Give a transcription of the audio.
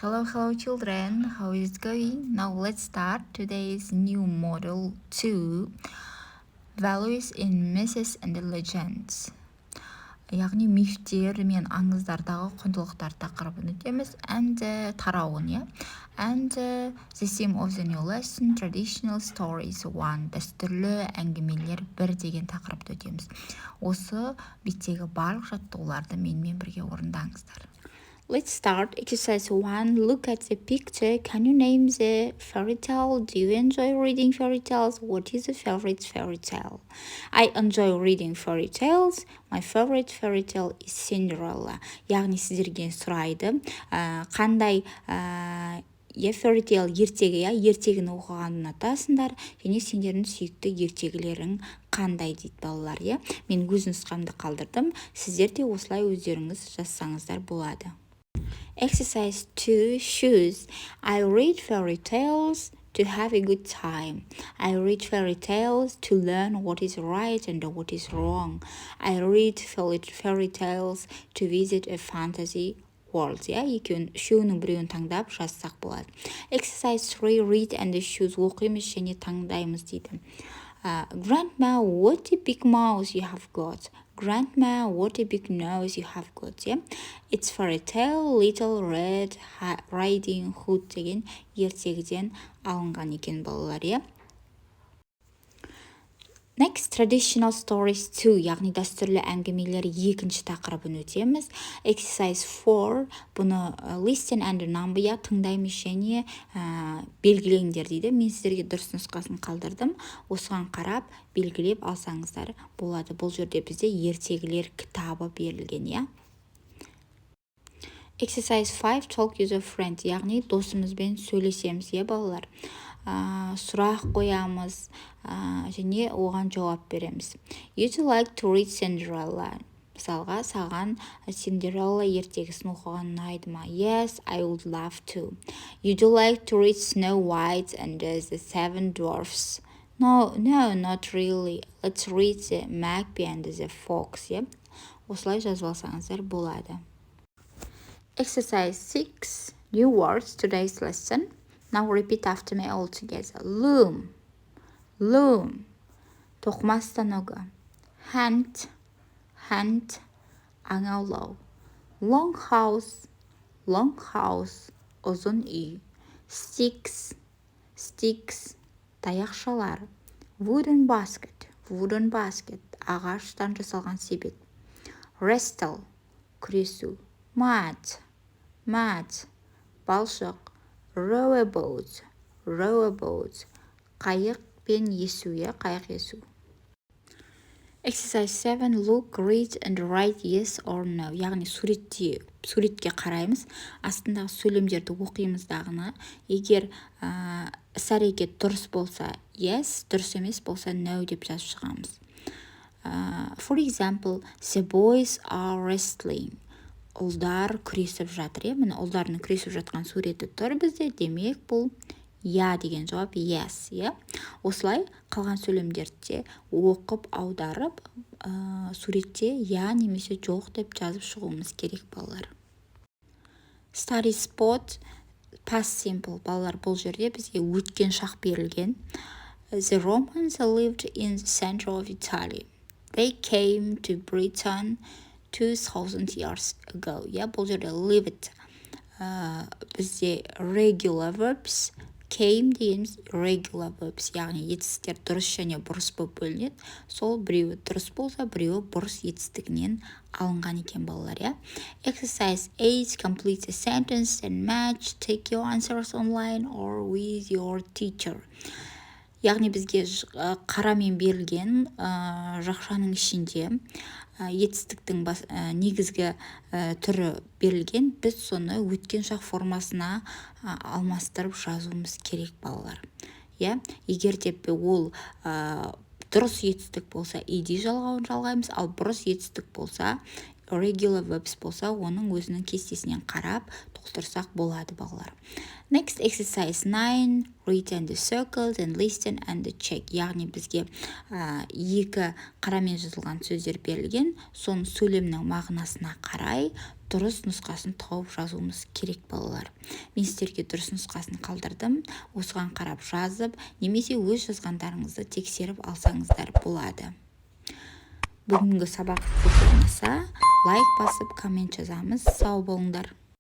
Hello children, how is it going? Now let's start today's new model 2, values in myths and legends. Яғни мифтер мен аңыздардағы құндылықтар тақырыбын өтеміз and тарауын, and the theme of the new lesson, traditional stories 1, дәстүрлі әңгімелер 1 деген тақырыпты өтеміз. Осы беттегі барлық жаттығуларды менімен бірге орындаңыздар. Let's start. Exercise 1. Look at the picture. Can you name the fairy tale? Do you enjoy reading fairy tales? What is your favorite fairy tale? I enjoy reading fairy tales. My favorite fairy tale is Cinderella. Яғни сіздерге сұрайды, қандай fairy tale ертегі, ертегіні оқығанын ұнатасыңдар, және сендердің сүйікті ертегілерің қандай дейді балалар, Мен өз нұсқамды қалдырдым. Сіздер де осылай өздеріңіз жазсаңыздар болады. Exercise 2. Choose. I read fairy tales to have a good time. I read fairy tales to learn what is right and what is wrong. I read fairy tales to visit a fantasy world. Үшеуінің біреуін таңдап жазсақ болады. Exercise 3. Read and choose. Оқимыз және таңдаймыз дейді. Grandma, what a big mouse you have got. Grandma, what a big nose you have got. It's fairy tale, Little Red Riding Hood деген ертегіден алынған екен балалар, Next, traditional stories 2, яғни дәстүрлі әңгімелер 2-ші тақырыбын өтеміз. Exercise 4, бұны listen and number, тыңдаймыз және белгілеңдер дейді. Мен сіздерге дұрыс нұсқасын қалдырдым. Осыған қарап, белгілеп алсаңыздар болады. Бұл жерде бізде ертегілер кітабы берілген, Exercise 5, talk with a friend, яғни досымызбен сөйлесеміз, балалар. Сұрақ қоямыз және оған жауап береміз. Would you like to read Cinderella? Мысалға, саған Cinderella ертегісін оқыған ұнайды ма? Yes, I would love to. Would you like to read Snow White and the Seven Dwarfs? No, not really. Let's read the Magpie and the Fox, Осылай жазып алсаңыздар болады. Exercise 6, new words, today's lesson. Now repeat after me all together. Loom, loom, тоқыма станогы. Hand, аң аулау. Long house, ұзын үй. Sticks, таяқшалар. Wooden basket, ағаштан жасалған себет. Wrestle, күресу. Mat, балшық. Rowboat, қайық пен есу, қайық есу. Exercise 7. Look, read and write yes or no. Яғни суретке қараймыз. Астындағы сөйлемдерді оқимыз дағыны. Егер іс-әрекет дұрыс болса yes, дұрыс емес болса no деп жазып шығамыз. For example, the boys are wrestling. Ұлдар күресіп жатыр, Міне ұлдардың күресіп жатқан суреті тұр бізде, демек бұл деген жауап yes, Осылай қалған сөйлемдерді оқып, аударып, суретте немесе жоқ деп жазып шығуымыз керек балалар. Study spot, past simple, балалар бұл жерде бізге өткен шақ берілген. The Romans lived in the center of Italy. They came to Britain 2000 years ago. Бұл жерде lived бізде regular verbs, came дегеніміз regular verbs, яғни етістіктер дұрыс және бұрыс болып бөлінеді. Сол біреуі дұрыс болса, біреуі бұрыс етістігінен алынған екен балалар, Exercise 8, complete a sentence and match, take your answers online or with your teacher. Яғни бізге қарамен берілген жақшаның ішінде етістіктің негізгі түрі берілген, біз соны өткен шақ формасына алмастырып жазуымыз керек балалар. Егер деп ол дұрыс етістік болса, ed жалғауын жалғаймыз, ал бұрыс етістік болса, regular verbs болса, оның өзінің кестесінен қарап толтырсақ болады балалар. Next, exercise 9, read and circle, and listen and check. Яғни бізге екі қарамен жазылған сөздер берілген, соның сөйлемнің мағынасына қарай дұрыс нұсқасын тауып жазуымыз керек балалар. мен сіздерге дұрыс нұсқасын қалдырдым. Осыған қарап жазып, немесе өз жазғандарыңызды тексеріп алсаңыздар болады. Бүгінгі сабақ сіздерге ұнаса, лайк басып, коммент жазамыз. Сау болыңдар.